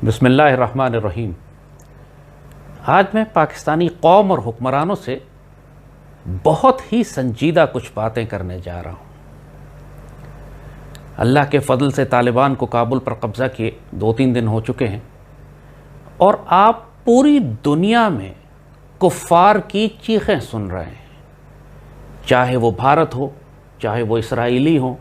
بسم اللہ الرحمن الرحیم۔ آج میں پاکستانی قوم اور حکمرانوں سے بہت ہی سنجیدہ کچھ باتیں کرنے جا رہا ہوں۔ اللہ کے فضل سے طالبان کو کابل پر قبضہ کیے 2-3 دن ہو چکے ہیں، اور آپ پوری دنیا میں کفار کی چیخیں سن رہے ہیں، چاہے وہ بھارت ہو، چاہے وہ اسرائیلی ہوں،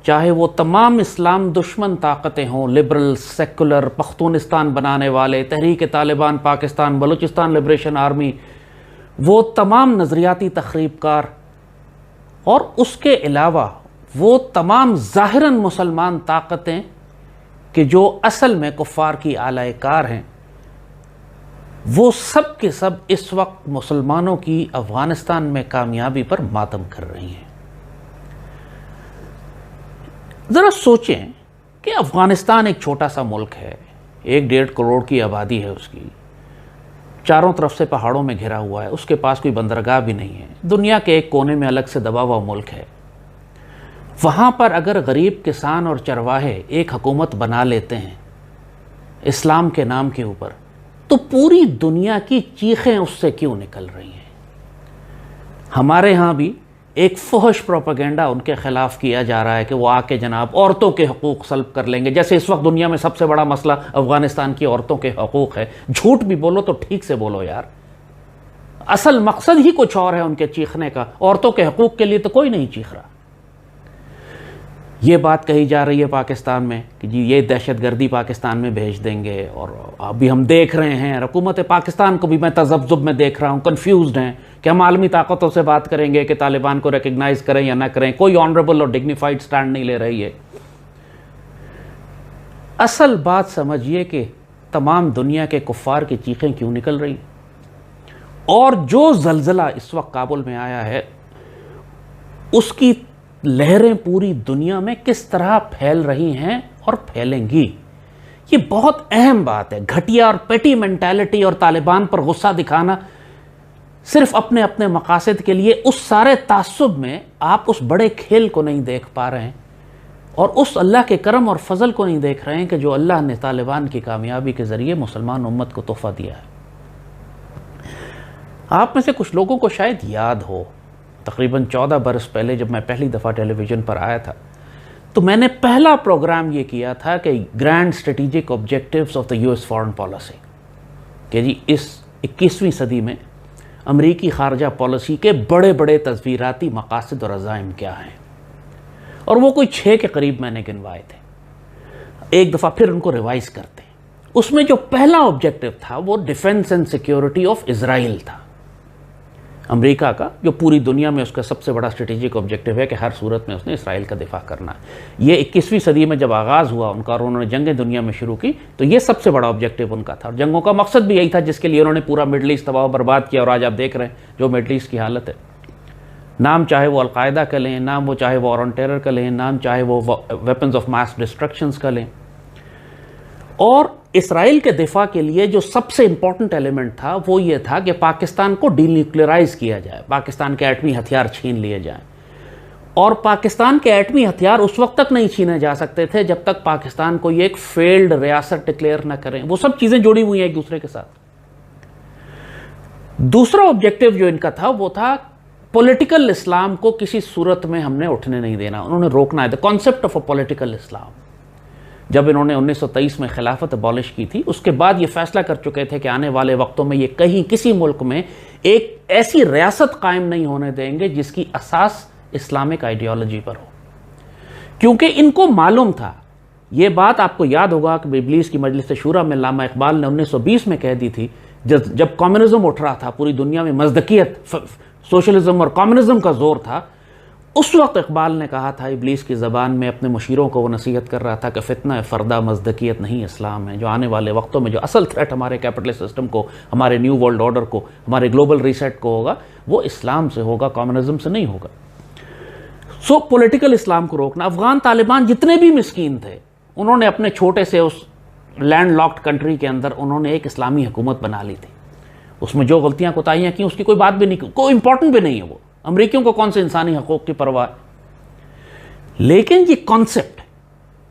چاہے وہ تمام اسلام دشمن طاقتیں ہوں، لبرل، سیکولر، پختونستان بنانے والے، تحریک طالبان پاکستان، بلوچستان لبریشن آرمی، وہ تمام نظریاتی تخریب کار، اور اس کے علاوہ وہ تمام ظاہراً مسلمان طاقتیں کہ جو اصل میں کفار کی آلۂ کار ہیں، وہ سب کے سب اس وقت مسلمانوں کی افغانستان میں کامیابی پر ماتم کر رہی ہیں۔ ذرا سوچیں کہ افغانستان ایک چھوٹا سا ملک ہے، 1-1.5 کروڑ کی آبادی ہے، اس کی چاروں طرف سے پہاڑوں میں گھرا ہوا ہے، اس کے پاس کوئی بندرگاہ بھی نہیں ہے، دنیا کے ایک کونے میں الگ سے دبا ہوا ملک ہے۔ وہاں پر اگر غریب کسان اور چرواہے ایک حکومت بنا لیتے ہیں اسلام کے نام کے اوپر، تو پوری دنیا کی چیخیں اس سے کیوں نکل رہی ہیں؟ ہمارے ہاں بھی ایک فحش پروپیگنڈا ان کے خلاف کیا جا رہا ہے کہ وہ آ کے جناب عورتوں کے حقوق سلب کر لیں گے، جیسے اس وقت دنیا میں سب سے بڑا مسئلہ افغانستان کی عورتوں کے حقوق ہے۔ جھوٹ بھی بولو تو ٹھیک سے بولو یار، اصل مقصد ہی کچھ اور ہے ان کے چیخنے کا، عورتوں کے حقوق کے لیے تو کوئی نہیں چیخ رہا۔ یہ بات کہی جا رہی ہے پاکستان میں کہ جی یہ دہشت گردی پاکستان میں بھیج دیں گے، اور ابھی ہم دیکھ رہے ہیں حکومت پاکستان کو بھی میں تذبذب میں دیکھ رہا ہوں، کنفیوزڈ ہیں کہ ہم عالمی طاقتوں سے بات کریں گے کہ طالبان کو ریکگنائز کریں یا نہ کریں، کوئی آنریبل اور ڈگنیفائڈ سٹینڈ نہیں لے رہی ہے۔ اصل بات سمجھیے کہ تمام دنیا کے کفار کی چیخیں کیوں نکل رہی، اور جو زلزلہ اس وقت کابل میں آیا ہے اس کی لہریں پوری دنیا میں کس طرح پھیل رہی ہیں اور پھیلیں گی، یہ بہت اہم بات ہے۔ گھٹیا اور پیٹی مینٹالٹی اور طالبان پر غصہ دکھانا صرف اپنے اپنے مقاصد کے لیے، اس سارے تعصب میں آپ اس بڑے کھیل کو نہیں دیکھ پا رہے ہیں، اور اس اللہ کے کرم اور فضل کو نہیں دیکھ رہے ہیں کہ جو اللہ نے طالبان کی کامیابی کے ذریعے مسلمان امت کو تحفہ دیا ہے۔ آپ میں سے کچھ لوگوں کو شاید یاد ہو، تقریباً 14 برس پہلے جب میں پہلی دفعہ ٹیلی ویژن پر آیا تھا، تو میں نے پہلا پروگرام یہ کیا تھا کہ grand strategic objectives of the US foreign policy, کہ جی اس 21ویں صدی میں امریکی خارجہ پالیسی کے بڑے بڑے تصویراتی مقاصد اور عزائم کیا ہیں، اور وہ کوئی 6 کے قریب میں نے گنوائے تھے۔ ایک دفعہ پھر ان کو ریوائز کرتے ہیں۔ اس میں جو پہلا آبجیکٹیو تھا وہ defence and security of Israel تھا، امریکہ کا، جو پوری دنیا میں اس کا سب سے بڑا اسٹریٹجک آبجیکٹیو ہے کہ ہر صورت میں اس نے اسرائیل کا دفاع کرنا ہے۔ یہ 21ویں صدی میں جب آغاز ہوا ان کا اور انہوں نے جنگیں دنیا میں شروع کی، تو یہ سب سے بڑا آبجیکٹیو ان کا تھا، اور جنگوں کا مقصد بھی یہی تھا جس کے لیے انہوں نے پورا مڈل ایسٹ تباہ و برباد کیا، اور آج آپ دیکھ رہے ہیں جو مڈل ایسٹ کی حالت ہے، نام چاہے وہ القاعدہ کا لیں، نام وہ چاہے وہ وار آن ٹیرر کا لیں، نام چاہے وہ ویپنز آف ماس ڈسٹرکشنز کا لیں۔ اور اسرائیل کے دفاع کے لیے جو سب سے امپورٹنٹ ایلیمنٹ تھا وہ یہ تھا کہ پاکستان کو ڈی نیوکلیئرائز کیا جائے، پاکستان کے ایٹمی ہتھیار چھین لیے جائیں، اور پاکستان کے ایٹمی ہتھیار اس وقت تک نہیں چھینے جا سکتے تھے جب تک پاکستان کو یہ ایک فیلڈ ریاست ڈکلیئر نہ کریں۔ وہ سب چیزیں جڑی ہوئی ہیں ایک دوسرے کے ساتھ۔ دوسرا آبجیکٹیو جو ان کا تھا وہ تھا پولیٹیکل اسلام کو کسی صورت میں ہم نے اٹھنے نہیں دینا، انہوں نے روکنا ہے، the concept of a political Islam. جب انہوں نے 1923 میں خلافت ابالش کی تھی، اس کے بعد یہ فیصلہ کر چکے تھے کہ آنے والے وقتوں میں یہ کہیں کسی ملک میں ایک ایسی ریاست قائم نہیں ہونے دیں گے جس کی اساس اسلامک آئیڈیالوجی پر ہو، کیونکہ ان کو معلوم تھا، یہ بات آپ کو یاد ہوگا کہ ابلیس کی مجلس شورا میں علامہ اقبال نے 1920 میں کہہ دی تھی، جب کمیونزم اٹھ رہا تھا پوری دنیا میں، مزدکیت، سوشلزم اور کمیونزم کا زور تھا، اس وقت اقبال نے کہا تھا ابلیس کی زبان میں اپنے مشیروں کو وہ نصیحت کر رہا تھا کہ فتنہ فردہ مزدکیت نہیں اسلام ہے، جو آنے والے وقتوں میں جو اصل تھریٹ ہمارے کیپٹلسٹ سسٹم کو، ہمارے نیو ورلڈ آرڈر کو، ہمارے گلوبل ریسیٹ کو ہوگا، وہ اسلام سے ہوگا، کمیونزم سے نہیں ہوگا۔ سو پولیٹیکل اسلام کو روکنا۔ افغان طالبان جتنے بھی مسکین تھے، انہوں نے اپنے چھوٹے سے اس لینڈ لاکڈ کنٹری کے اندر انہوں نے ایک اسلامی حکومت بنا لی تھی، اس میں جو غلطیاں کوتاہیاں کی اس کی کوئی بات بھی نہیں، کوئی امپورٹنٹ بھی نہیں ہے، وہ امریکیوں کو کون سے انسانی حقوق کی پرواہ ہے۔ لیکن یہ کانسیپٹ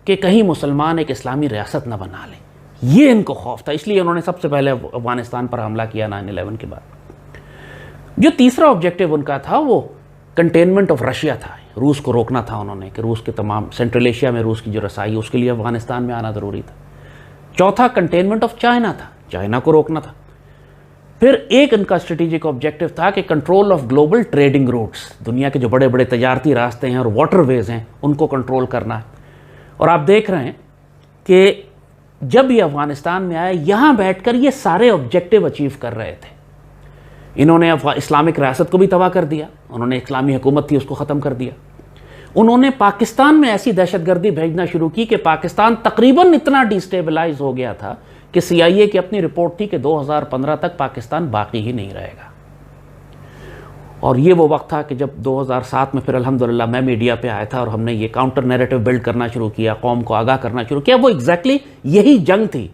کہ کہیں مسلمان ایک اسلامی ریاست نہ بنا لیں، یہ ان کو خوف تھا، اس لیے انہوں نے سب سے پہلے افغانستان پر حملہ کیا 9/11 کے بعد۔ جو تیسرا آبجیکٹو ان کا تھا وہ کنٹینمنٹ آف رشیا تھا، روس کو روکنا تھا انہوں نے کہ روس کے تمام سینٹرل ایشیا میں روس کی جو رسائی ہے اس کے لیے افغانستان میں آنا ضروری تھا۔ چوتھا کنٹینمنٹ آف چائنا تھا، چائنا کو روکنا تھا۔ پھر ایک ان کا اسٹریٹجک آبجیکٹو تھا کہ control of global trading roots, دنیا کے جو بڑے بڑے تجارتی راستے ہیں اور واٹر ویز ہیں ان کو کنٹرول کرنا ہے۔ اور آپ دیکھ رہے ہیں کہ جب یہ افغانستان میں آئے یہاں بیٹھ کر یہ سارے آبجیکٹو اچیو کر رہے تھے۔ انہوں نے اسلامک ریاست کو بھی تباہ کر دیا، انہوں نے اسلامی حکومت تھی اس کو ختم کر دیا۔ انہوں نے پاکستان میں ایسی دہشت گردی بھیجنا شروع کی کہ پاکستان تقریباً اتنا ڈیسٹیبلائز ہو گیا تھا کہ CIA کی اپنی رپورٹ تھی کہ 2015 تک پاکستان باقی ہی نہیں رہے گا۔ اور یہ وہ وقت تھا کہ جب 2007 میں پھر الحمدللہ میں میڈیا پہ آیا تھا اور ہم نے یہ کاؤنٹر نیریٹو بلڈ کرنا شروع کیا، قوم کو آگاہ کرنا شروع کیا۔ وہ ایگزیکٹلی یہی جنگ تھی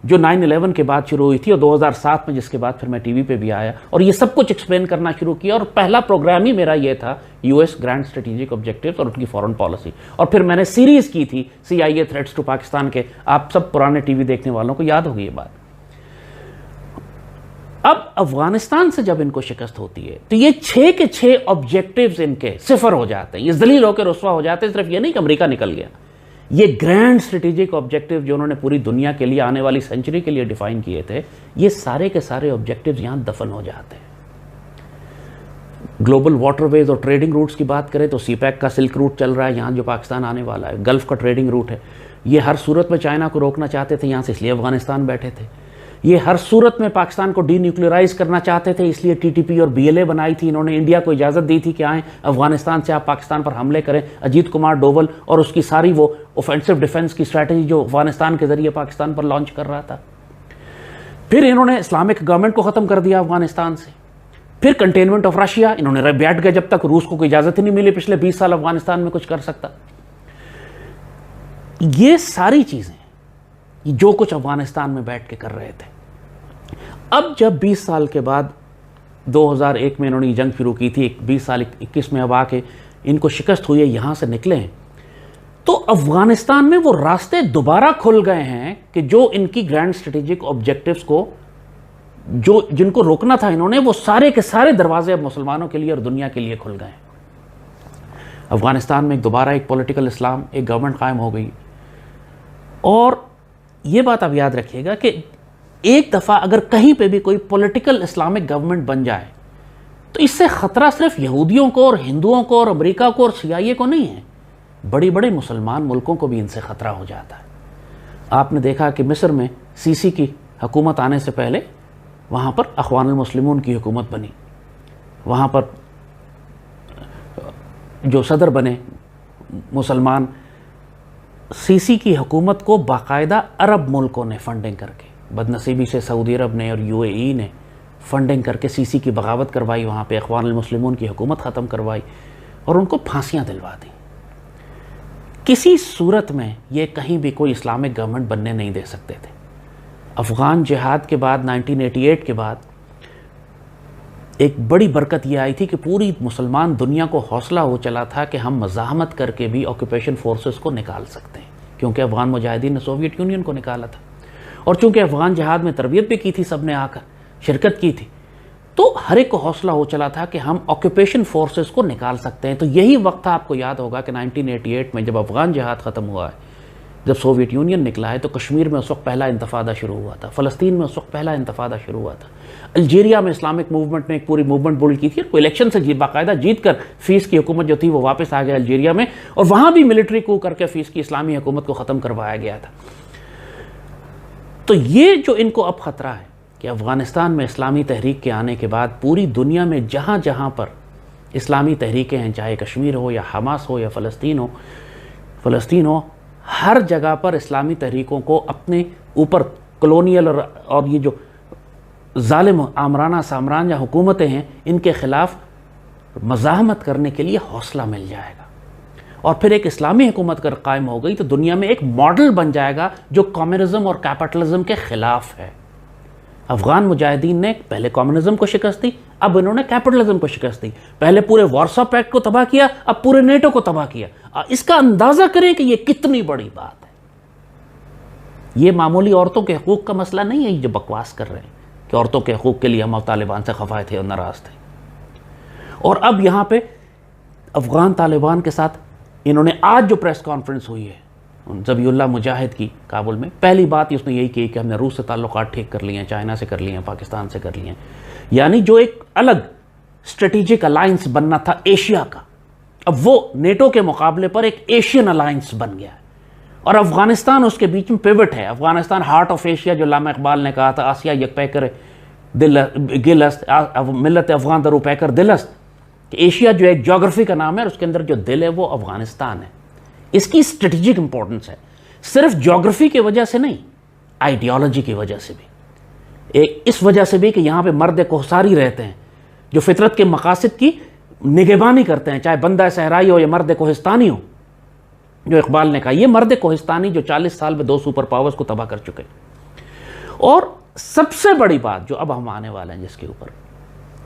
جو 9/11 کے بعد شروع ہوئی تھی، اور 2007 میں جس کے بعد پھر میں TV پہ بھی آیا اور یہ سب کچھ ایکسپلین کرنا شروع کیا۔ اور پہلا پروگرام ہی میرا یہ تھا US گرینڈ اسٹریٹجک آبجیکٹیوز اور ان کی فورن پالیسی، اور پھر میں نے سیریز کی تھی CIA تھریٹس ٹو پاکستان کے۔ آپ سب پرانے TV دیکھنے والوں کو یاد ہوگی یہ بات۔ اب افغانستان سے جب ان کو شکست ہوتی ہے تو یہ 6 کے 6 آبجیکٹیوز ان کے صفر ہو جاتے ہیں، یہ ذلیل ہو کے رسوا ہو جاتے ہیں۔ صرف یہ نہیں کہ امریکہ نکل گیا، یہ گرینڈ اسٹریٹجک آبجیکٹیو جو انہوں نے پوری دنیا کے لیے آنے والی سینچری کے لیے ڈیفائن کیے تھے، یہ سارے کے سارے آبجیکٹیوز یہاں دفن ہو جاتے ہیں۔ گلوبل واٹر ویز اور ٹریڈنگ روٹس کی بات کریں تو CPEC کا سلک روٹ چل رہا ہے یہاں جو پاکستان آنے والا ہے، گلف کا ٹریڈنگ روٹ ہے۔ یہ ہر صورت میں چائنا کو روکنا چاہتے تھے یہاں سے، اس لیے افغانستان بیٹھے تھے۔ یہ ہر صورت میں پاکستان کو ڈی نیوکلیئرائز کرنا چاہتے تھے، اس لیے TTP اور BLA بنائی تھی۔ انہوں نے انڈیا کو اجازت دی تھی کہ آئیں افغانستان سے آپ پاکستان پر حملے کریں۔ اجیت کمار ڈوبل اور اس کی ساری وہ اوفینسو ڈیفنس کی اسٹریٹجی جو افغانستان کے ذریعے پاکستان پر لانچ کر رہا تھا۔ پھر انہوں نے اسلامک گورنمنٹ کو ختم کر دیا افغانستان سے۔ پھر کنٹینمنٹ آف رشیا، انہوں نے بیٹھ گئے جب تک روس کو کوئی اجازت ہی نہیں ملی پچھلے 20 سال افغانستان میں کچھ کر سکتا۔ یہ ساری چیزیں جو کچھ افغانستان میں بیٹھ کے کر رہے تھے، اب جب 20 سال کے بعد 2001 میں انہوں نے جنگ شروع کی تھی، 20 سال 21 میں اب آ کے ان کو شکست ہوئی ہے، یہاں سے نکلے ہیں، تو افغانستان میں وہ راستے دوبارہ کھل گئے ہیں کہ جو ان کی گرینڈ اسٹریٹجک آبجیکٹیوز کو جن کو روکنا تھا انہوں نے، وہ سارے کے سارے دروازے اب مسلمانوں کے لیے اور دنیا کے لیے کھل گئے ہیں۔ افغانستان میں دوبارہ ایک پولیٹیکل اسلام، ایک گورنمنٹ قائم ہو گئی۔ اور یہ بات آپ یاد رکھیے گا کہ ایک دفعہ اگر کہیں پہ بھی کوئی پولیٹیکل اسلامک گورنمنٹ بن جائے تو اس سے خطرہ صرف یہودیوں کو اور ہندوؤں کو اور امریکہ کو اور CIA کو نہیں ہے، بڑی بڑے مسلمان ملکوں کو بھی ان سے خطرہ ہو جاتا ہے۔ آپ نے دیکھا کہ مصر میں CC کی حکومت آنے سے پہلے وہاں پر اخوان المسلمون کی حکومت بنی، وہاں پر جو صدر بنے مسلمان، CC کی حکومت کو باقاعدہ عرب ملکوں نے فنڈنگ کر کے، بدنصیبی سے سعودی عرب نے اور UAE نے فنڈنگ کر کے CC کی بغاوت کروائی، وہاں پہ اخوان المسلمون کی حکومت ختم کروائی اور ان کو پھانسیاں دلوا دی۔ کسی صورت میں یہ کہیں بھی کوئی اسلامک گورنمنٹ بننے نہیں دے سکتے تھے۔ افغان جہاد کے بعد 1988 کے بعد ایک بڑی برکت یہ آئی تھی کہ پوری مسلمان دنیا کو حوصلہ ہو چلا تھا کہ ہم مزاحمت کر کے بھی آکوپیشن فورسز کو نکال سکتے ہیں، کیونکہ افغان مجاہدین نے سوویت یونین کو نکالا تھا، اور چونکہ افغان جہاد میں تربیت بھی کی تھی، سب نے آ کر شرکت کی تھی، تو ہر ایک کو حوصلہ ہو چلا تھا کہ ہم آکوپیشن فورسز کو نکال سکتے ہیں۔ تو یہی وقت تھا، آپ کو یاد ہوگا کہ 1988 میں جب افغان جہاد ختم ہوا ہے، جب سوویت یونین نکلا ہے، تو کشمیر میں اس وقت پہلا انتفاضہ شروع ہوا تھا، فلسطین میں اس وقت پہلا انتفاضہ شروع ہوا تھا، الجیریا میں اسلامک موومنٹ نے ایک پوری موومنٹ بلڈ کی تھی، اور الیکشن سے باقاعدہ جیت کر فیس کی حکومت جو تھی وہ واپس آ گیا الجیریا میں، اور وہاں بھی ملٹری کو کر کے فیس کی اسلامی حکومت کو ختم کروایا گیا تھا۔ تو یہ جو ان کو اب خطرہ ہے کہ افغانستان میں اسلامی تحریک کے آنے کے بعد پوری دنیا میں جہاں جہاں پر اسلامی تحریکیں ہیں، چاہے کشمیر ہو یا حماس ہو یا فلسطین ہو، ہر جگہ پر اسلامی تحریکوں کو اپنے اوپر کلونیل اور یہ جو ظالم آمرانہ سامران یا حکومتیں ہیں ان کے خلاف مزاحمت کرنے کے لیے حوصلہ مل جائے گا، اور پھر ایک اسلامی حکومت اگر قائم ہو گئی تو دنیا میں ایک ماڈل بن جائے گا جو کمیونزم اور کیپٹلزم کے خلاف ہے۔ افغان مجاہدین نے پہلے کمیونزم کو شکست دی، اب انہوں نے کیپٹلزم کو شکست دی، پہلے پورے وارسا پیکٹ کو تباہ کیا، اب پورے نیٹو کو تباہ کیا۔ اس کا اندازہ کریں کہ یہ کتنی بڑی بات ہے۔ یہ معمولی عورتوں کے حقوق کا مسئلہ نہیں ہے جو بکواس کر رہے ہیں کہ عورتوں کے حقوق کے لیے ہم طالبان سے خفا تھے اور ناراض تھے. اور اب یہاں پہ افغان طالبان کے ساتھ انہوں نے آج جو پریس کانفرنس ہوئی ہے ذبیح اللہ مجاہد کی کابل میں، پہلی بات اس نے یہی کی کہ ہم نے روس سے تعلقات ٹھیک کر لیے ہیں، چائنا سے کر لیے ہیں، پاکستان سے کر لیے ہیں. یعنی جو ایک الگ اسٹریٹجک الائنس بننا تھا ایشیا کا، اب وہ نیٹو کے مقابلے پر ایک ایشین الائنس بن گیا ہے. اور افغانستان اس کے بیچ میں پیوٹ ہے. افغانستان ہارٹ آف ایشیا، جو علامہ اقبال نے کہا تھا، آسیا یک پیکر گلست، ملت افغان درو پیکر دلست، کہ ایشیا جو ایک جغرافی کا نام ہے اور اس کے اندر جو دل ہے وہ افغانستان ہے. اس کی اسٹریٹجک امپورٹنس ہے، صرف جغرافی کی وجہ سے نہیں، آئیڈیالوجی کی وجہ سے بھی، اس وجہ سے بھی کہ یہاں پہ مرد کوہساری رہتے ہیں جو فطرت کے مقاصد کی نگہبانی کرتے ہیں، چاہے بندہ صحرائی ہو یا مرد کوہستانی ہو. جو اقبال نے کہا، یہ مرد کوہستانی جو 40 سال میں 2 سپر پاورز کو تباہ کر چکے. اور سب سے بڑی بات جو اب ہم آنے والے ہیں جس کے اوپر،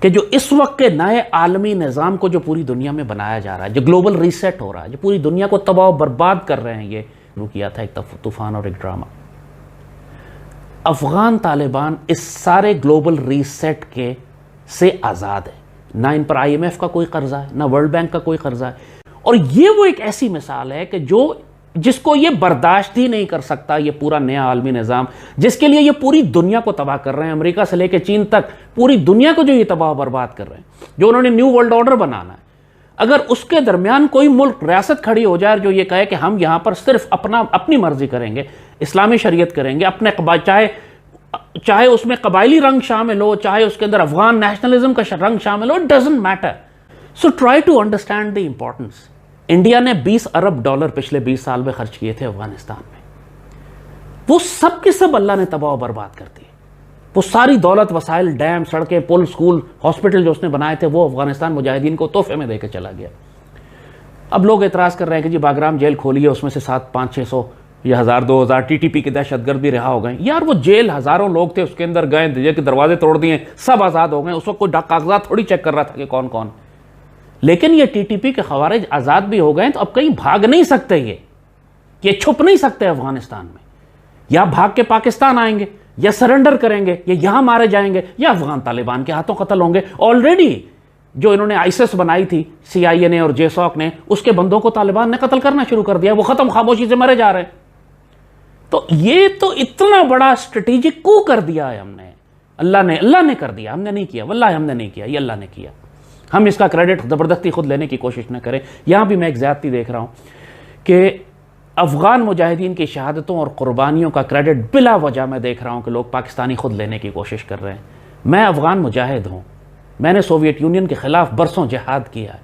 کہ جو اس وقت کے نئے عالمی نظام کو جو پوری دنیا میں بنایا جا رہا ہے، جو گلوبل ریسیٹ ہو رہا ہے، جو پوری دنیا کو تباہ و برباد کر رہے ہیں، یہ شروع کیا تھا ایک طوفان اور ایک ڈرامہ. افغان طالبان اس سارے گلوبل ریسیٹ کے سے آزاد ہے. نہ ان پر IMF کا کوئی قرضہ ہے، نہ ورلڈ بینک کا کوئی قرضہ ہے. اور یہ وہ ایک ایسی مثال ہے کہ جس کو یہ برداشت ہی نہیں کر سکتا یہ پورا نیا عالمی نظام، جس کے لیے یہ پوری دنیا کو تباہ کر رہے ہیں، امریکہ سے لے کے چین تک پوری دنیا کو جو یہ تباہ و برباد کر رہے ہیں، جو انہوں نے نیو ورلڈ آرڈر بنانا ہے. اگر اس کے درمیان کوئی ملک ریاست کھڑی ہو جائے جو یہ کہے کہ ہم یہاں پر صرف اپنی مرضی کریں گے، اسلامی شریعت کریں گے، اپنے چاہے اس میں قبائلی رنگ شامل ہو، چاہے اس کے اندر افغان نیشنلزم کا رنگ شامل ہو، it doesn't matter. So try to understand the importance. India نے $20 ارب پچھلے 20 سال میں خرچ کیے تھے افغانستان میں. وہ سب کے سب اللہ نے تباہ و برباد کر دیے. وہ ساری دولت، وسائل، ڈیم، سڑکیں، پل، سکول، ہاسپٹل جو اس نے بنائے تھے وہ افغانستان مجاہدین کو تحفے میں دے کے چلا گیا. اب لوگ اعتراض کر رہے ہیں کہ جی باگرام جیل کھولی ہے، اس میں سے 500-600 یا 1000-2000 TTP کے دہشت گرد بھی رہا ہو گئے. یار وہ جیل ہزاروں لوگ تھے، اس کے اندر گئے، جیل کے دروازے توڑ دیے، سب آزاد ہو گئے. اس وقت کوئی کاغذات تھوڑی چیک کر رہا تھا کہ کون کون. لیکن یہ TTP کے خوارج آزاد بھی ہو گئے تو اب کہیں بھاگ نہیں سکتے، یہ چھپ نہیں سکتے افغانستان میں. یا بھاگ کے پاکستان آئیں گے، یا سرنڈر کریں گے، یا یہاں مارے جائیں گے، یا افغان طالبان کے ہاتھوں قتل ہوں گے. آلریڈی جو انہوں نے ISIS بنائی تھی CIA نے اور JSOC نے، اس کے بندوں کو طالبان نے قتل کرنا شروع کر دیا. وہ ختم خاموشی سے مرے جا رہے ہیں. تو یہ تو اتنا بڑا اسٹریٹجک کو کر دیا ہے ہم نے. اللہ نے کر دیا، ہم نے نہیں کیا. واللہ ہم نے نہیں کیا، یہ اللہ نے کیا. ہم اس کا کریڈٹ زبردستی خود لینے کی کوشش نہ کریں. یہاں بھی میں ایک زیادتی دیکھ رہا ہوں کہ افغان مجاہدین کی شہادتوں اور قربانیوں کا کریڈٹ بلا وجہ میں دیکھ رہا ہوں کہ لوگ پاکستانی خود لینے کی کوشش کر رہے ہیں. میں افغان مجاہد ہوں، میں نے سوویت یونین کے خلاف برسوں جہاد کیا ہے.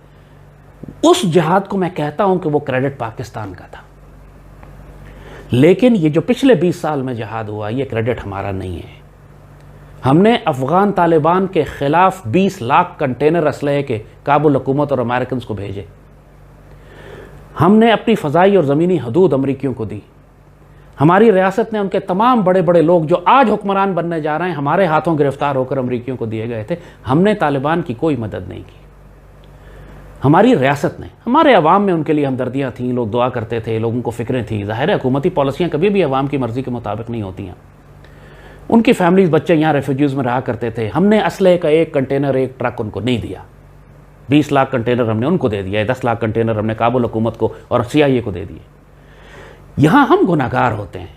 اس جہاد کو میں کہتا ہوں کہ وہ کریڈٹ پاکستان کا تھا. لیکن یہ جو پچھلے 20 سال میں جہاد ہوا، یہ کریڈٹ ہمارا نہیں ہے. ہم نے افغان طالبان کے خلاف 20 لاکھ کنٹینر اسلحے کے کابل حکومت اور امریکنز کو بھیجے. ہم نے اپنی فضائی اور زمینی حدود امریکیوں کو دی. ہماری ریاست نے ان کے تمام بڑے بڑے لوگ جو آج حکمران بننے جا رہے ہیں ہمارے ہاتھوں گرفتار ہو کر امریکیوں کو دیے گئے تھے. ہم نے طالبان کی کوئی مدد نہیں کی. ہماری ریاست نے، ہمارے عوام میں ان کے لیے ہمدردیاں تھیں، لوگ دعا کرتے تھے، لوگوں کو فکریں تھیں. ظاہر ہے حکومتی پالیسیاں کبھی بھی عوام کی مرضی کے مطابق نہیں ہوتی ہیں. ان کی فیملیز، بچے یہاں ریفیوجیز میں رہا کرتے تھے. ہم نے اسلحے کا 1 کنٹینر 1 ٹرک ان کو نہیں دیا. 20 لاکھ کنٹینر ہم نے ان کو دے دیا. 10 لاکھ کنٹینر ہم نے کابل حکومت کو اور CIA کو دے دیے. یہاں ہم گناہگار ہوتے ہیں.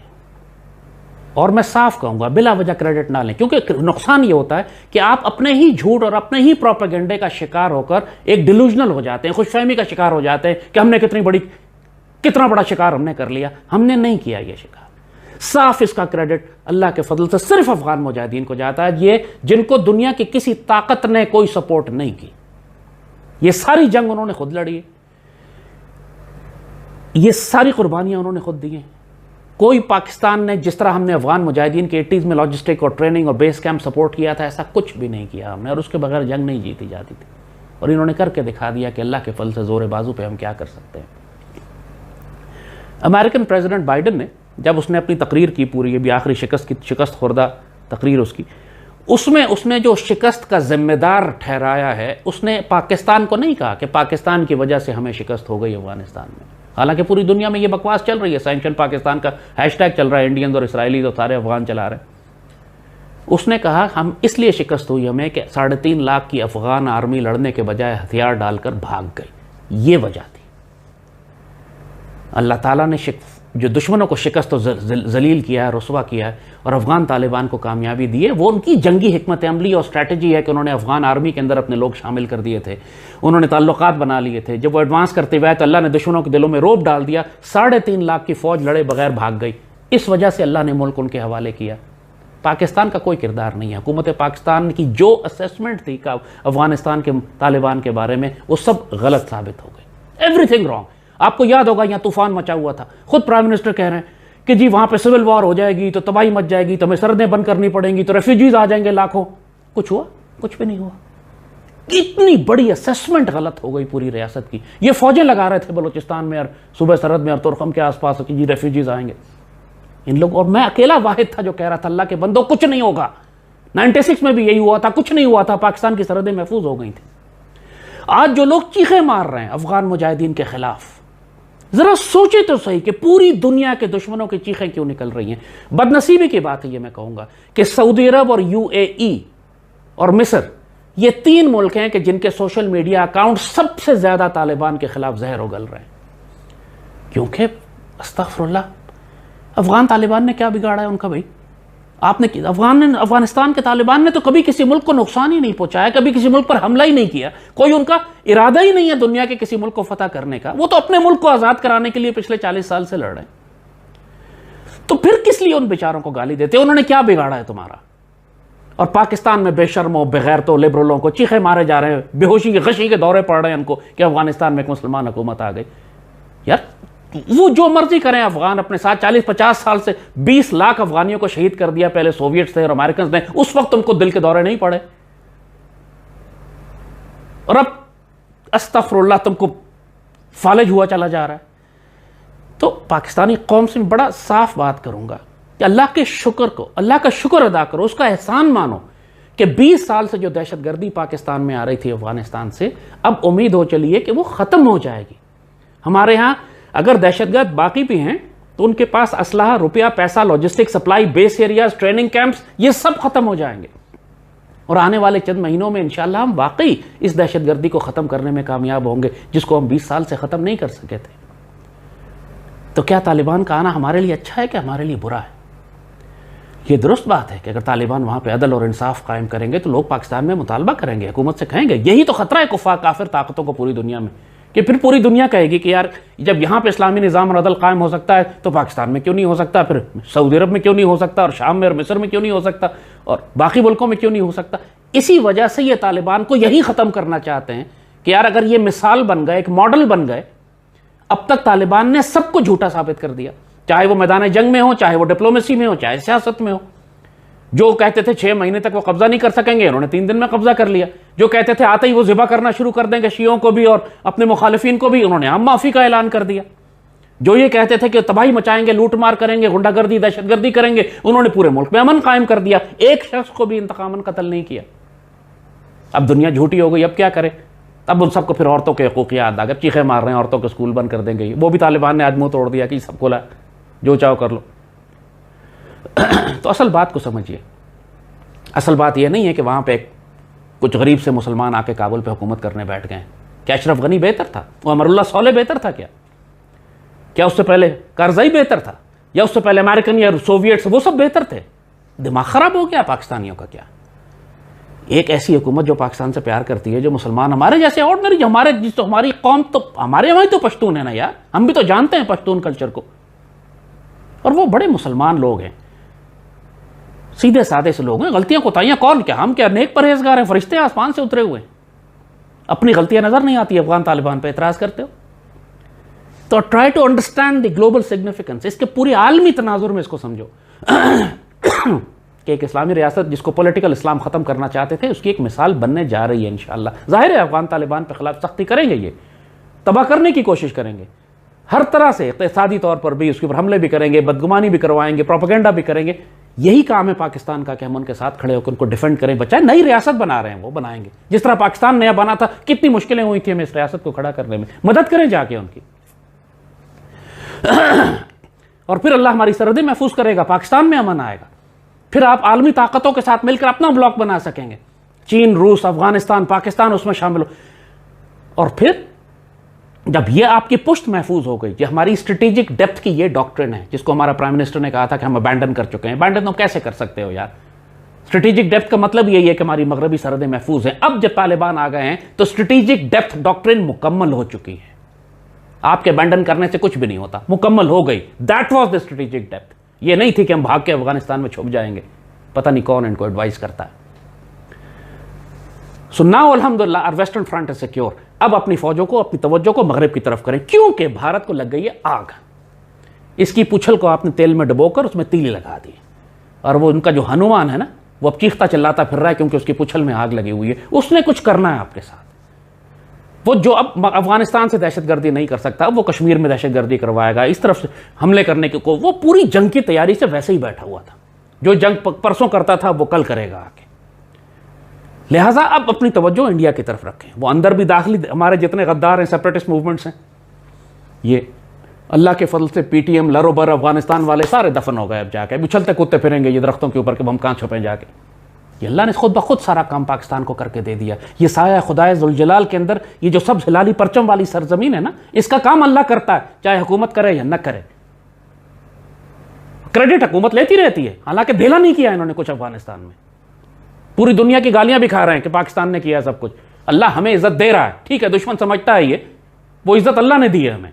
اور میں صاف کہوں گا بلا وجہ کریڈٹ نہ لیں، کیونکہ نقصان یہ ہوتا ہے کہ آپ اپنے ہی جھوٹ اور اپنے ہی پروپیگنڈے کا شکار ہو کر ایک ڈیلوژنل ہو جاتے ہیں، خوش فہمی کا شکار ہو جاتے ہیں کہ ہم نے کتنا بڑا شکار ہم نے کر لیا. ہم نے نہیں کیا یہ شکار. صاف اس کا کریڈٹ اللہ کے فضل سے صرف افغان مجاہدین کو جاتا ہے، یہ جن کو دنیا کی کسی طاقت نے کوئی سپورٹ نہیں کی. یہ ساری جنگ انہوں نے خود لڑی ہے، یہ ساری قربانیاں انہوں نے خود دی ہیں. کوئی پاکستان نے جس طرح ہم نے افغان مجاہدین کے 80s میں لاجسٹک اور ٹریننگ اور بیس کیمپ سپورٹ کیا تھا، ایسا کچھ بھی نہیں کیا ہم نے، اور اس کے بغیر جنگ نہیں جیتی جاتی تھی. اور انہوں نے کر کے دکھا دیا کہ اللہ کے فضل سے زور بازو پہ ہم کیا کر سکتے ہیں. امریکن پریزیڈنٹ بائیڈن نے جب اس نے اپنی تقریر کی، پوری یہ بھی آخری شکست خوردہ تقریر اس میں اس نے جو شکست کا ذمہ دار ٹھہرایا ہے، اس نے پاکستان کو نہیں کہا کہ پاکستان کی وجہ سے ہمیں شکست ہو گئی افغانستان میں. حالانکہ پوری دنیا میں یہ بکواس چل رہی ہے، سینکشن پاکستان کا ہیش ٹیگ چل رہا ہے، انڈینز اور اسرائیلی تو سارے افغان چلا رہے ہیں۔ اس نے کہا ہم اس لیے شکست ہوئی ہمیں کہ 3.5 لاکھ کی افغان آرمی لڑنے کے بجائے ہتھیار ڈال کر بھاگ گئی، یہ وجہ تھی۔ اللہ تعالیٰ نے جو دشمنوں کو شکست و ذلیل کیا ہے، رسوا کیا ہے، اور افغان طالبان کو کامیابی دی ہے، وہ ان کی جنگی حکمت عملی اور اسٹریٹجی ہے کہ انہوں نے افغان آرمی کے اندر اپنے لوگ شامل کر دیے تھے، انہوں نے تعلقات بنا لیے تھے۔ جب وہ ایڈوانس کرتے ہوئے تو اللہ نے دشمنوں کے دلوں میں رعب ڈال دیا، 3.5 لاکھ کی فوج لڑے بغیر بھاگ گئی۔ اس وجہ سے اللہ نے ملک ان کے حوالے کیا۔ پاکستان کا کوئی کردار نہیں ہے۔ حکومت پاکستان کی جو اسیسمنٹ تھی افغانستان کے طالبان کے بارے میں، وہ سب غلط ثابت ہو گئی، ایوری تھنگ رانگ۔ آپ کو یاد ہوگا یہاں طوفان مچا ہوا تھا، خود پرائم منسٹر کہہ رہے ہیں کہ جی وہاں پہ سول وار ہو جائے گی تو تباہی مچ جائے گی، تو ہمیں سرحدیں بند کرنی پڑیں گی، تو ریفیوجیز آ جائیں گے لاکھوں۔ کچھ ہوا؟ کچھ بھی نہیں ہوا۔ اتنی بڑی اسیسمنٹ غلط ہو گئی پوری ریاست کی۔ یہ فوجیں لگا رہے تھے بلوچستان میں اور صوبہ سرحد میں اور ترخم کے آس پاس کہ جی ریفیوجیز آئیں گے ان لوگ، اور میں اکیلا واحد تھا جو کہہ رہا تھا اللہ کے بندو کچھ نہیں ہوگا۔ 96 میں بھی یہی ہوا تھا، کچھ نہیں ہوا تھا، پاکستان کی سرحدیں محفوظ ہو گئی تھیں۔ آج جو لوگ چیخیں مار رہے ہیں افغان مجاہدین کے خلاف، ذرا سوچے تو صحیح کہ پوری دنیا کے دشمنوں کی چیخیں کیوں نکل رہی ہیں۔ بد نصیبی کی بات ہے یہ میں کہوں گا کہ سعودی عرب اور UAE اور مصر، یہ 3 ملک ہیں کہ جن کے سوشل میڈیا اکاؤنٹ سب سے زیادہ طالبان کے خلاف زہر اگل رہے ہیں، کیونکہ استغفر اللہ، افغان طالبان نے کیا بگاڑا ہے ان کا؟ بھائی آپ نے افغانستان کے طالبان نے تو کبھی کسی ملک کو نقصان ہی نہیں پہنچایا، کبھی کسی ملک پر حملہ ہی نہیں کیا، کوئی ان کا ارادہ ہی نہیں ہے دنیا کے کسی ملک کو فتح کرنے کا، وہ تو اپنے ملک کو آزاد کرانے کے لیے پچھلے 40 سال سے لڑ رہے ہیں۔ تو پھر کس لیے ان بیچاروں کو گالی دیتے؟ انہوں نے کیا بگاڑا ہے تمہارا؟ اور پاکستان میں بے شرموں بغیرتوں لبرلوں کو چیخے مارے جا رہے ہیں، بے ہوشی کے غشی کے دورے پڑ رہے ہیں ان کو کہ افغانستان میں ایک مسلمان حکومت آ گئی۔ یار وہ جو مرضی کریں، افغان اپنے ساتھ 40-50 سال سے 20 لاکھ افغانیوں کو شہید کر دیا، پہلے سوویٹس تھے اور امریکنز نے، اس وقت ان کو دل کے دورے نہیں پڑے، اور اب استغفر اللہ تم کو فالج ہوا چلا جا رہا ہے۔ تو پاکستانی قوم سے میں بڑا صاف بات کروں گا کہ اللہ کے شکر کو، اللہ کا شکر ادا کرو، اس کا احسان مانو کہ 20 سال سے جو دہشت گردی پاکستان میں آ رہی تھی افغانستان سے، اب امید ہو چلی ہے کہ وہ ختم ہو جائے گی۔ ہمارے ہاں اگر دہشت گرد باقی بھی ہیں تو ان کے پاس اسلحہ، روپیہ، پیسہ، لاجسٹک سپلائی، بیس ایریاز، ٹریننگ کیمپس، یہ سب ختم ہو جائیں گے، اور آنے والے چند مہینوں میں انشاءاللہ ہم واقعی اس دہشت گردی کو ختم کرنے میں کامیاب ہوں گے جس کو ہم 20 سال سے ختم نہیں کر سکے تھے۔ تو کیا طالبان کا آنا ہمارے لیے اچھا ہے کہ ہمارے لیے برا ہے؟ یہ درست بات ہے کہ اگر طالبان وہاں پہ عدل اور انصاف قائم کریں گے تو لوگ پاکستان میں مطالبہ کریں گے، حکومت سے کہیں گے۔ یہی تو خطرہ ہے کافر طاقتوں کو پوری دنیا میں، کہ پھر پوری دنیا کہے گی کہ یار جب یہاں پہ اسلامی نظام اور عدل قائم ہو سکتا ہے تو پاکستان میں کیوں نہیں ہو سکتا، پھر سعودی عرب میں کیوں نہیں ہو سکتا، اور شام میں اور مصر میں کیوں نہیں ہو سکتا، اور باقی ملکوں میں کیوں نہیں ہو سکتا۔ اسی وجہ سے یہ طالبان کو یہی ختم کرنا چاہتے ہیں کہ یار اگر یہ مثال بن گئے، ایک ماڈل بن گئے، اب تک طالبان نے سب کو جھوٹا ثابت کر دیا، چاہے وہ میدان جنگ میں ہو، چاہے وہ ڈپلومیسی میں ہو، چاہے سیاست میں ہو۔ جو کہتے تھے 6 مہینے تک وہ قبضہ نہیں کر سکیں گے، انہوں نے 3 دن میں قبضہ کر لیا۔ جو کہتے تھے آتے ہی وہ ذبح کرنا شروع کر دیں گے شیعوں کو بھی اور اپنے مخالفین کو بھی، انہوں نے عام معافی کا اعلان کر دیا۔ جو یہ کہتے تھے کہ تباہی مچائیں گے، لوٹ مار کریں گے، غنڈہ گردی، دہشت گردی کریں گے، انہوں نے پورے ملک میں امن قائم کر دیا، ایک شخص کو بھی انتقاماً قتل نہیں کیا۔ اب دنیا جھوٹی ہو گئی، اب کیا کرے؟ اب ان سب کو پھر عورتوں کے حقوق یاد آ گئے، چیخے مار رہے ہیں عورتوں کے اسکول بند کر دیں گے، وہ بھی طالبان نے آج منہ توڑ دیا کہ سب کو لا جو چاہو کر لو۔ تو اصل بات کو سمجھیے، اصل بات یہ نہیں ہے کہ وہاں پہ کچھ غریب سے مسلمان آ کے کابل پہ حکومت کرنے بیٹھ گئے۔ کیا اشرف غنی بہتر تھا؟ وہ امر اللہ صالح بہتر تھا؟ کیا اس سے پہلے کارزائی بہتر تھا؟ یا اس سے پہلے امریکن یا سوویٹس وہ سب بہتر تھے؟ دماغ خراب ہو گیا پاکستانیوں کا کیا؟ ایک ایسی حکومت جو پاکستان سے پیار کرتی ہے، جو مسلمان ہمارے جیسے آرڈنری، جو ہماری قوم، تو ہمارے وہاں تو پشتون ہے نا یار، ہم بھی تو جانتے ہیں پشتون کلچر کو، اور وہ بڑے مسلمان لوگ ہیں، سیدھے سادے سے لوگ ہیں۔ غلطیاں کوتاہیاں کون کیا، ہم کیا نیک پرہیزگار ہیں، فرشتے آسمان سے اترے ہوئے ہیں، اپنی غلطیاں نظر نہیں آتی، افغان طالبان پہ اعتراض کرتے ہو۔ تو try to understand the global significance, اس کے پوری عالمی تناظر میں اس کو سمجھو کہ ایک اسلامی ریاست جس کو پولیٹیکل اسلام ختم کرنا چاہتے تھے، اس کی ایک مثال بننے جا رہی ہے انشاءاللہ۔ ظاہر ہے افغان طالبان پہ خلاف سختی کریں گے، یہ تباہ کرنے کی کوشش کریں گے ہر طرح سے، اقتصادی طور پر بھی اس کے اوپر حملے بھی کریں گے، بدگمانی بھی کروائیں گے، پروپیگنڈا بھی کریں گے۔ یہی کام ہے پاکستان کا کہ ہم ان کے ساتھ کھڑے ہو کر ان کو ڈیفینڈ کریں، بچائیں۔ نئی ریاست بنا رہے ہیں، وہ بنائیں گے جس طرح پاکستان نیا بنا تھا، کتنی مشکلیں ہوئی تھیں ہمیں اس ریاست کو کھڑا کرنے میں، مدد کریں جا کے ان کی۔ اور پھر اللہ ہماری سرحدیں محفوظ کرے گا، پاکستان میں امن آئے گا، پھر آپ عالمی طاقتوں کے ساتھ مل کر اپنا بلاک بنا سکیں گے، چین، روس، افغانستان، پاکستان اس میں شامل ہو. اور پھر جب یہ آپ کی پشت محفوظ ہو گئی، یہ ہماری اسٹریٹجک ڈیپتھ کی یہ ڈاکٹرن ہے جس کو ہمارا پرائم منسٹر نے کہا تھا کہ ہم ابینڈن کر چکے ہیں. ابینڈن تم کیسے کر سکتے ہو یار؟ اسٹریٹجک ڈیپتھ کا مطلب یہی ہے کہ ہماری مغربی سرحدیں محفوظ ہیں. اب جب طالبان آ گئے ہیں تو اسٹریٹجک ڈیپتھ ڈاکٹرن مکمل ہو چکی ہے. آپ کے ابینڈن کرنے سے کچھ بھی نہیں ہوتا، مکمل ہو گئی. That was the strategic depth. یہ نہیں تھی کہ ہم بھاگ کے افغانستان میں چھپ جائیں گے. پتہ نہیں کون ان کو ایڈوائز کرتا ہے. سو ناؤ الحمدللہ our western front is secure. اب اپنی فوجوں کو، اپنی توجہ کو مغرب کی طرف کریں، کیونکہ بھارت کو لگ گئی ہے آگ. اس کی پوچھل کو آپ نے تیل میں ڈبو کر اس میں تیلی لگا دی، اور وہ ان کا جو ہنومان ہے نا، وہ اب چیختا چلاتا پھر رہا ہے کیونکہ اس کی پوچھل میں آگ لگی ہوئی ہے. اس نے کچھ کرنا ہے آپ کے ساتھ. وہ جو اب افغانستان سے دہشت گردی نہیں کر سکتا، اب وہ کشمیر میں دہشت گردی کروائے گا. اس طرف سے حملے کرنے کو وہ پوری جنگ کی تیاری سے ویسے ہی بیٹھا ہوا تھا. جو جنگ پرسوں کرتا تھا وہ کل کرے گا آ کے. لہٰذا اب اپنی توجہ انڈیا کی طرف رکھیں. وہ اندر بھی داخلی ہمارے جتنے غدار ہیں، سیپریٹسٹ موومنٹس ہیں، یہ اللہ کے فضل سے پی ٹی ایم، لرو بر افغانستان والے سارے دفن ہو گئے. اب جا کے اچھلتے کودتے پھریں گے یہ درختوں کے اوپر کہ ہم کہاں چھپیں جا کے. یہ اللہ نے خود بخود سارا کام پاکستان کو کر کے دے دیا. یہ سایہ خدائے ذوالجلال کے اندر یہ جو سب ہلالی پرچم والی سرزمین ہے نا، اس کا کام اللہ کرتا ہے، چاہے حکومت کرے یا نہ کرے. کریڈٹ حکومت لیتی رہتی ہے، حالانکہ دھیلا نہیں کیا انہوں نے کچھ افغانستان میں. پوری دنیا کی گالیاں بھی کھا رہے ہیں کہ پاکستان نے کیا سب کچھ. اللہ ہمیں عزت دے رہا ہے، ٹھیک ہے، دشمن سمجھتا ہے یہ، وہ عزت اللہ نے دی ہے ہمیں.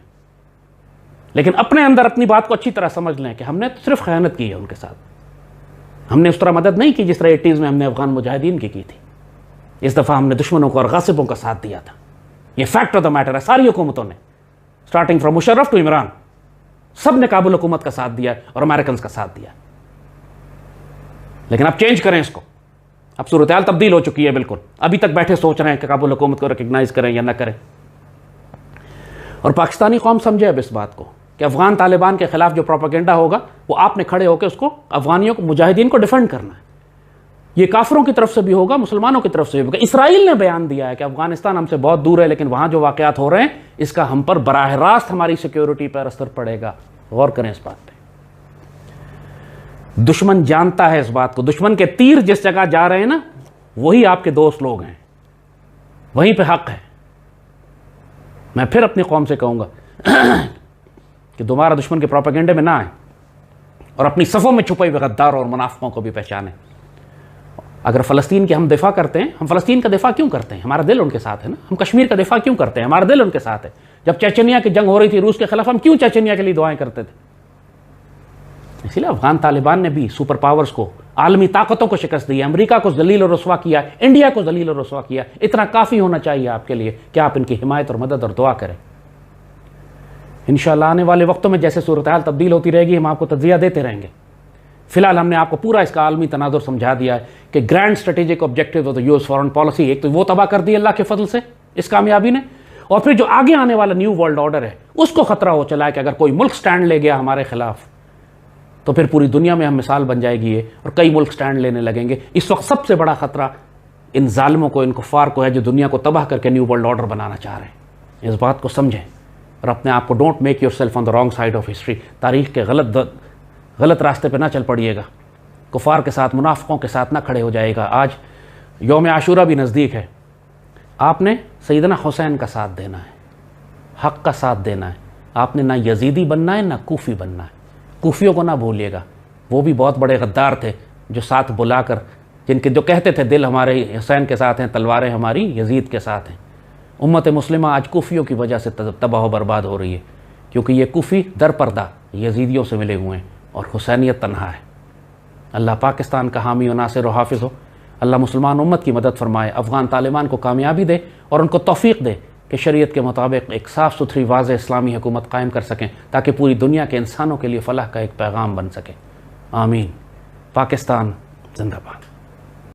لیکن اپنے اندر اپنی بات کو اچھی طرح سمجھ لیں کہ ہم نے صرف خیانت کی ہے ان کے ساتھ. ہم نے اس طرح مدد نہیں کی جس طرح 80s میں ہم نے افغان مجاہدین کی تھی. اس دفعہ ہم نے دشمنوں کو اور غاصبوں کا ساتھ دیا تھا. یہ فیکٹ آف دا میٹر ہے. ساری حکومتوں نے، starting from Musharraf to Imran, سب نے کابل حکومت کا ساتھ دیا اور امریکنز کا ساتھ دیا. لیکن اب چینج کریں اس کو. اب صورتحال تبدیل ہو چکی ہے بالکل. ابھی تک بیٹھے سوچ رہے ہیں کہ کابل حکومت کو ریکگنائز کریں یا نہ کریں. اور پاکستانی قوم سمجھے اب اس بات کو کہ افغان طالبان کے خلاف جو پروپیگنڈا ہوگا وہ آپ نے کھڑے ہو کے اس کو، افغانیوں کو، مجاہدین کو ڈیفینڈ کرنا ہے. یہ کافروں کی طرف سے بھی ہوگا، مسلمانوں کی طرف سے بھی ہوگا. اسرائیل نے بیان دیا ہے کہ افغانستان ہم سے بہت دور ہے، لیکن وہاں جو واقعات ہو رہے ہیں اس کا ہم پر براہ راست ہماری سیکیورٹی پر اثر پڑے گا. غور کریں اس بات پہ. دشمن جانتا ہے اس بات کو. دشمن کے تیر جس جگہ جا رہے ہیں نا، وہی آپ کے دوست لوگ ہیں، وہیں پہ حق ہے. میں پھر اپنی قوم سے کہوں گا کہ دوبارہ دشمن کے پروپیگنڈے میں نہ آئیں اور اپنی صفوں میں چھپے ہوئے غداروں اور منافقوں کو بھی پہچانیں. اگر فلسطین کی ہم دفاع کرتے ہیں، ہم فلسطین کا دفاع کیوں کرتے ہیں؟ ہمارا دل ان کے ساتھ ہے نا. ہم کشمیر کا دفاع کیوں کرتے ہیں؟ ہمارا دل ان کے ساتھ ہے. جب چیچنیا کی جنگ ہو رہی تھی روس کے خلاف، ہم کیوں چیچنیا کے لیے دعائیں کرتے تھے؟ اسی لیے افغان طالبان نے بھی سپر پاورز کو، عالمی طاقتوں کو شکست دی ہے. امریکہ کو ذلیل و رسوا کیا، انڈیا کو ذلیل و رسوا کیا. اتنا کافی ہونا چاہیے آپ کے لیے کہ آپ ان کی حمایت اور مدد اور دعا کریں. انشاءاللہ آنے والے وقتوں میں جیسے صورتحال تبدیل ہوتی رہے گی، ہم آپ کو تجزیہ دیتے رہیں گے. فی الحال ہم نے آپ کو پورا اس کا عالمی تناظر سمجھا دیا ہے کہ grand strategic objective of the U S foreign policy, ایک تو وہ تباہ کر دی اللہ کے فضل سے اس کامیابی نے، اور پھر جو آگے آنے والا نیو ورلڈ آرڈر ہے اس کو خطرہ ہو چلا ہے کہ اگر کوئی ملک سٹینڈ لے گیا ہمارے خلاف تو پھر پوری دنیا میں ہم مثال بن جائے گی یہ، اور کئی ملک سٹینڈ لینے لگیں گے. اس وقت سب سے بڑا خطرہ ان ظالموں کو، ان کفار کو ہے جو دنیا کو تباہ کر کے نیو ورلڈ آرڈر بنانا چاہ رہے ہیں. اس بات کو سمجھیں اور اپنے آپ کو don't make your self on the wrong side of history. تاریخ کے غلط راستے پہ نہ چل پڑیے گا. کفار کے ساتھ، منافقوں کے ساتھ نہ کھڑے ہو جائے گا. آج یوم عاشورہ بھی نزدیک ہے. آپ نے سیدنا حسین کا ساتھ دینا ہے، حق کا ساتھ دینا ہے. آپ نے نہ یزیدی بننا ہے نہ کوفی بننا ہے. کوفیوں کو نہ بھولیے گا، وہ بھی بہت بڑے غدار تھے جو ساتھ بلا کر، جن کے جو کہتے تھے دل ہمارے حسین کے ساتھ ہیں، تلواریں ہماری یزید کے ساتھ ہیں. امت مسلمہ آج کوفیوں کی وجہ سے تباہ و برباد ہو رہی ہے، کیونکہ یہ کوفی در پردہ یزیدیوں سے ملے ہوئے ہیں اور حسینیت تنہا ہے. اللہ پاکستان کا حامی و ناصر و حافظ ہو. اللہ مسلمان امت کی مدد فرمائے، افغان طالبان کو کامیابی دے اور ان کو توفیق دے کہ شریعت کے مطابق ایک صاف ستھری واضح اسلامی حکومت قائم کر سکیں تاکہ پوری دنیا کے انسانوں کے لیے فلاح کا ایک پیغام بن سکے. آمین. پاکستان زندہ باد.